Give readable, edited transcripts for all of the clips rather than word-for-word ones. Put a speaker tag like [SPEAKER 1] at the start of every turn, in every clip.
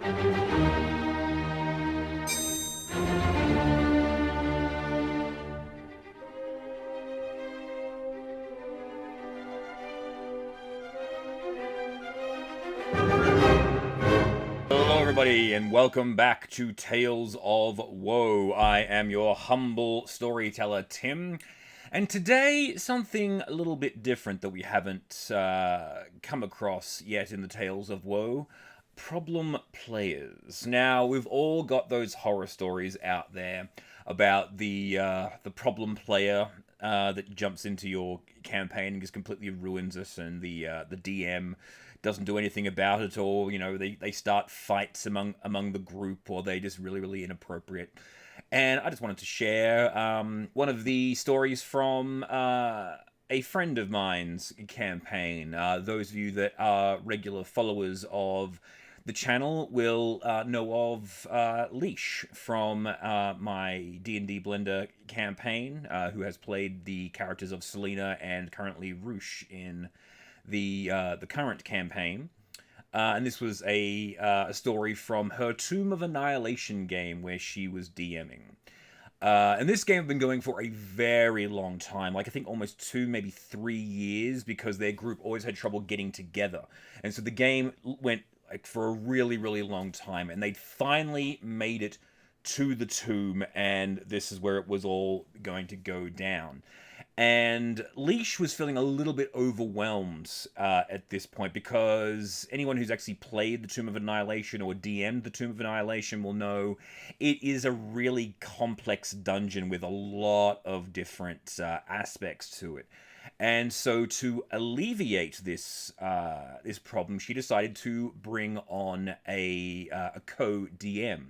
[SPEAKER 1] Hello, everybody, and welcome back to Tales of Woe. I am your humble storyteller, Tim, and today something a little bit different that we haven't come across yet in the Tales of Woe. Problem players. Now, we've all got those horror stories out there about the problem player that jumps into your campaign and just completely ruins it, and the DM doesn't do anything about it, or they start fights among the group, or they just really inappropriate. And I just wanted to share one of the stories from a friend of mine's campaign. Those of you that are regular followers of the channel will know of Leash from my D&D Blender campaign, who has played the characters of Selena and currently Roosh in the current campaign. And this was a story from her Tomb of Annihilation game where she was DMing. And this game had been going for a very long time, like I think almost 2, maybe 3 years, because their group always had trouble getting together. And so the game went like for a really long time, and they'd finally made it to the tomb, and this is where it was all going to go down. And Leash was feeling a little bit overwhelmed at this point, because anyone who's actually played the Tomb of Annihilation or DM'd the Tomb of Annihilation will know it is a really complex dungeon with a lot of different aspects to it. And so to alleviate this this problem, she decided to bring on a co-DM.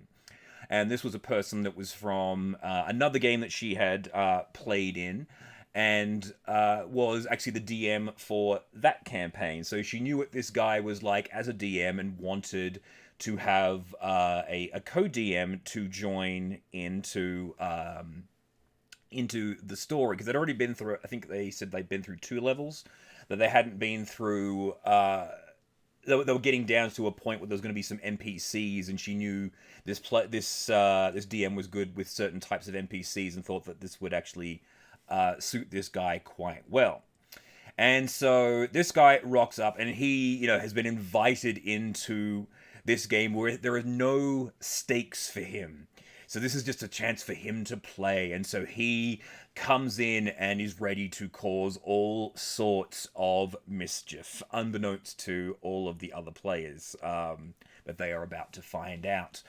[SPEAKER 1] And this was a person that was from another game that she had played in, and was actually the DM for that campaign. So she knew what this guy was like as a DM and wanted to have a co-DM to join into the story, because they'd already been through, I think they said they'd been through 2 levels, that they hadn't been through, they were getting down to a point where there was going to be some NPCs, and she knew this DM was good with certain types of NPCs and thought that this would actually suit this guy quite well. And so this guy rocks up, and he, has been invited into this game where there are no stakes for him. So this is just a chance for him to play. And so he comes in and is ready to cause all sorts of mischief, unbeknownst to all of the other players that they are about to find out.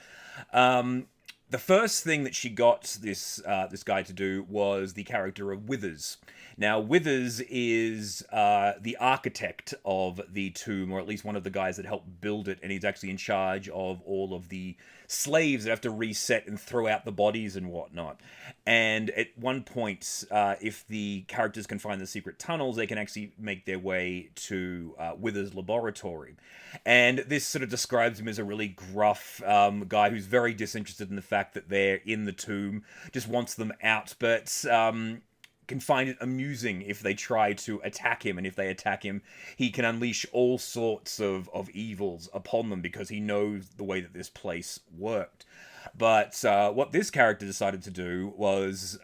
[SPEAKER 1] The first thing that she got this guy to do was the character of Withers. Now, Withers is the architect of the tomb, or at least one of the guys that helped build it, and he's actually in charge of all of the slaves that have to reset and throw out the bodies and whatnot. And at one point, if the characters can find the secret tunnels, they can actually make their way to Withers' laboratory. And this sort of describes him as a really gruff guy who's very disinterested in the fact that they're in the tomb, just wants them out, but can find it amusing if they try to attack him, and if they attack him, he can unleash all sorts of evils upon them, because he knows the way that this place worked. But what this character decided to do was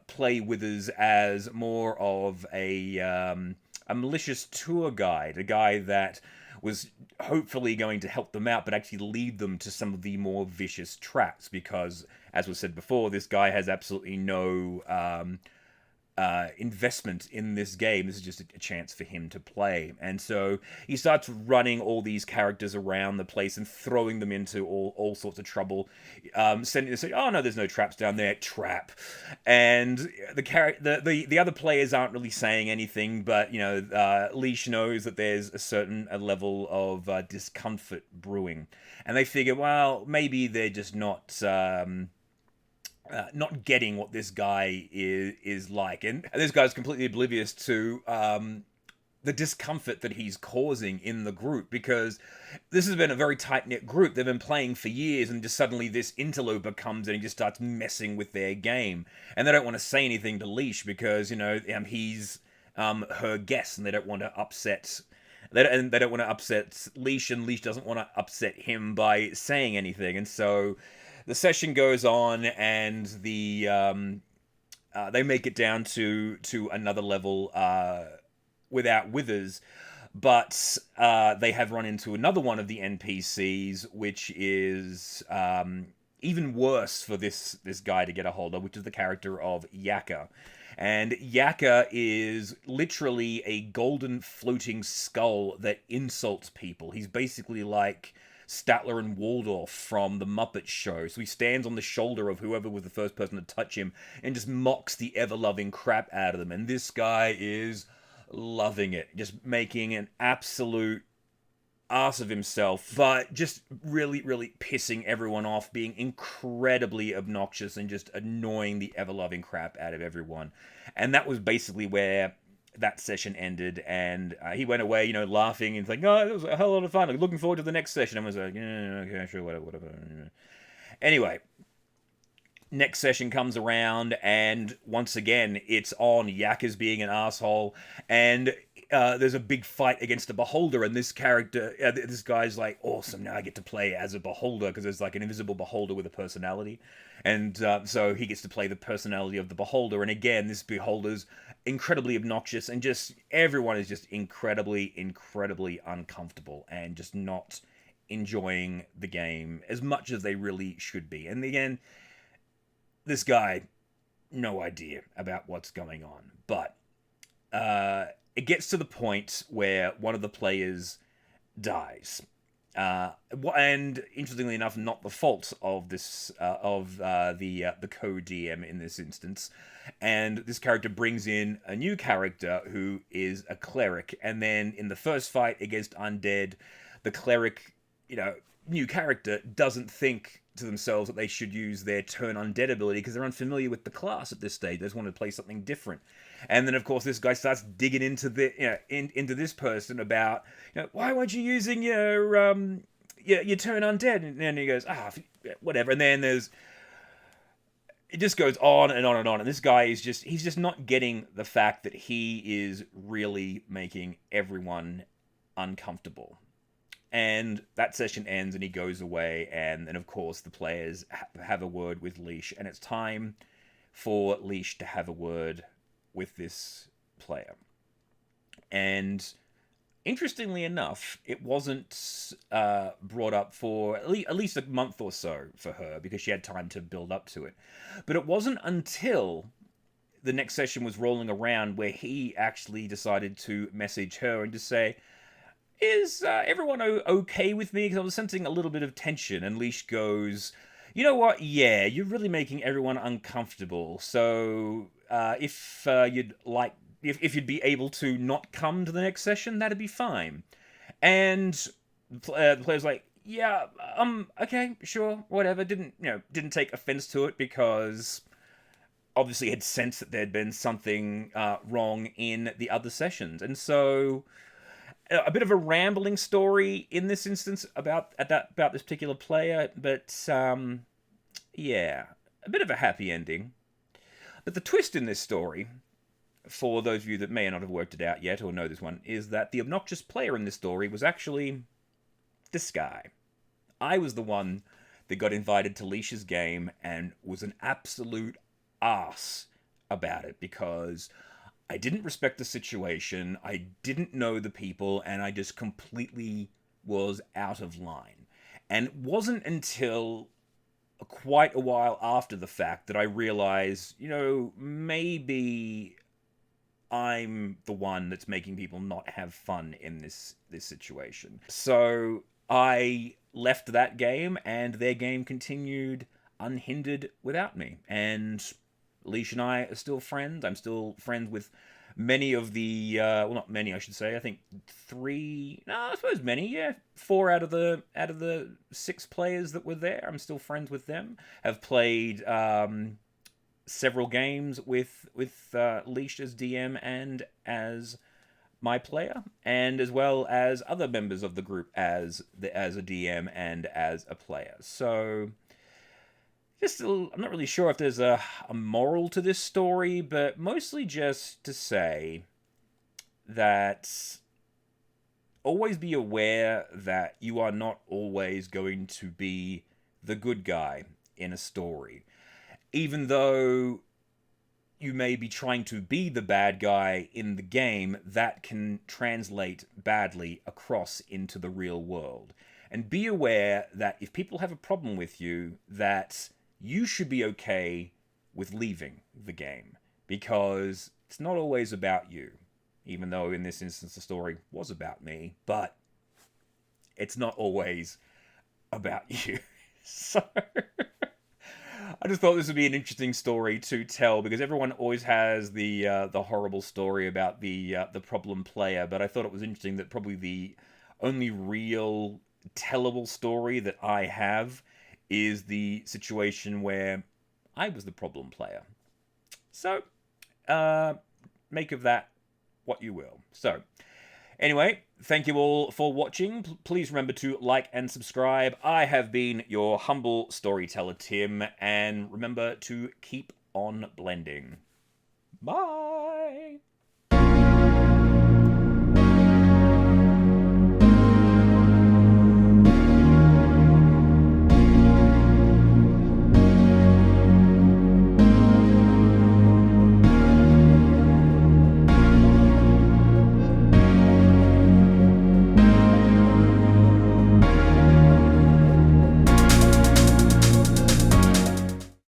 [SPEAKER 1] play Withers as more of a malicious tour guide, a guy that was hopefully going to help them out, but actually lead them to some of the more vicious traps, because, as was said before, this guy has absolutely no investment in this game. This is just a chance for him to play. And so he starts running all these characters around the place and throwing them into all sorts of trouble, saying, oh no, there's no traps down there, trap. And the other players aren't really saying anything, but Leash knows that there's a certain level of discomfort brewing, and they figure, well, maybe they're just not getting what this guy is like. And this guy's completely oblivious to the discomfort that he's causing in the group, because this has been a very tight-knit group. They've been playing for years, and just suddenly this interloper comes in and just starts messing with their game. And they don't want to say anything to Leash because, he's her guest, and they don't want to upset And they don't want to upset Leash, and Leash doesn't want to upset him by saying anything. And so the session goes on, and they make it down to another level without Withers, but they have run into another one of the NPCs, which is even worse for this guy to get a hold of, which is the character of Yakka. And Yakka is literally a golden floating skull that insults people. He's basically like Statler and Waldorf from the Muppet Show. So he stands on the shoulder of whoever was the first person to touch him and just mocks the ever-loving crap out of them. And this guy is loving it, just making an absolute ass of himself, but just really, really pissing everyone off, being incredibly obnoxious and just annoying the ever-loving crap out of everyone. And that was basically where that session ended, and he went away, laughing and like, oh, it was a hell of a fun. Like, looking forward to the next session. I was like, yeah, okay, sure, whatever. Anyway, next session comes around, and once again, it's on. Yakka's being an asshole, and there's a big fight against a beholder, and this character, this guy's like, awesome, now I get to play as a beholder, because there's like an invisible beholder with a personality, and so he gets to play the personality of the beholder, and again, this beholder's incredibly obnoxious, and just everyone is just incredibly, incredibly uncomfortable, and just not enjoying the game as much as they really should be. And again, this guy, no idea about what's going on, but it gets to the point where one of the players dies, and interestingly enough, not the fault of this the co-DM in this instance. And this character brings in a new character who is a cleric, and then in the first fight against undead, the cleric, new character doesn't think to themselves that they should use their turn undead ability because they're unfamiliar with the class at this stage. They just want to play something different. And then, of course, this guy starts digging into into this person about, why weren't you using your turn undead? And then he goes, whatever. And then it just goes on and on and on. And this guy is he's just not getting the fact that he is really making everyone uncomfortable. And that session ends, and he goes away, and then, of course, the players have a word with Leash, and it's time for Leash to have a word with this player. And interestingly enough, it wasn't brought up for at least a month or so for her, because she had time to build up to it. But it wasn't until the next session was rolling around where he actually decided to message her and just say, is everyone okay with me? Because I was sensing a little bit of tension. And Leash goes, you know what? Yeah, you're really making everyone uncomfortable. So if you'd be able to not come to the next session, that'd be fine. And the player's like, yeah, okay, sure, whatever. Didn't take offense to it, because obviously had sensed that there'd been something wrong in the other sessions. And so a bit of a rambling story in this instance about this particular player, but yeah, a bit of a happy ending. But the twist in this story, for those of you that may not have worked it out yet or know this one, is that the obnoxious player in this story was actually this guy. I was the one that got invited to Leash's game and was an absolute arse about it, because I didn't respect the situation, I didn't know the people, and I just completely was out of line. And it wasn't until quite a while after the fact that I realized, maybe I'm the one that's making people not have fun in this situation. So I left that game, and their game continued unhindered without me. And Leash and I are still friends. I'm still friends with many of the, well, not many, I should say. I think 4 out of the 6 players that were there, I'm still friends with them. Have played several games with Leash as DM and as my player, and as well as other members of the group as a DM and as a player. So I'm not really sure if there's a moral to this story, but mostly just to say that always be aware that you are not always going to be the good guy in a story. Even though you may be trying to be the bad guy in the game, that can translate badly across into the real world. And be aware that if people have a problem with you, that you should be okay with leaving the game, because it's not always about you. Even though in this instance the story was about me, but it's not always about you. So I just thought this would be an interesting story to tell, because everyone always has the horrible story about the problem player, but I thought it was interesting that probably the only real tellable story that I have is the situation where I was the problem player. So, make of that what you will. So, anyway, thank you all for watching. Please remember to like and subscribe. I have been your humble storyteller, Tim, and remember to keep on blending. Bye!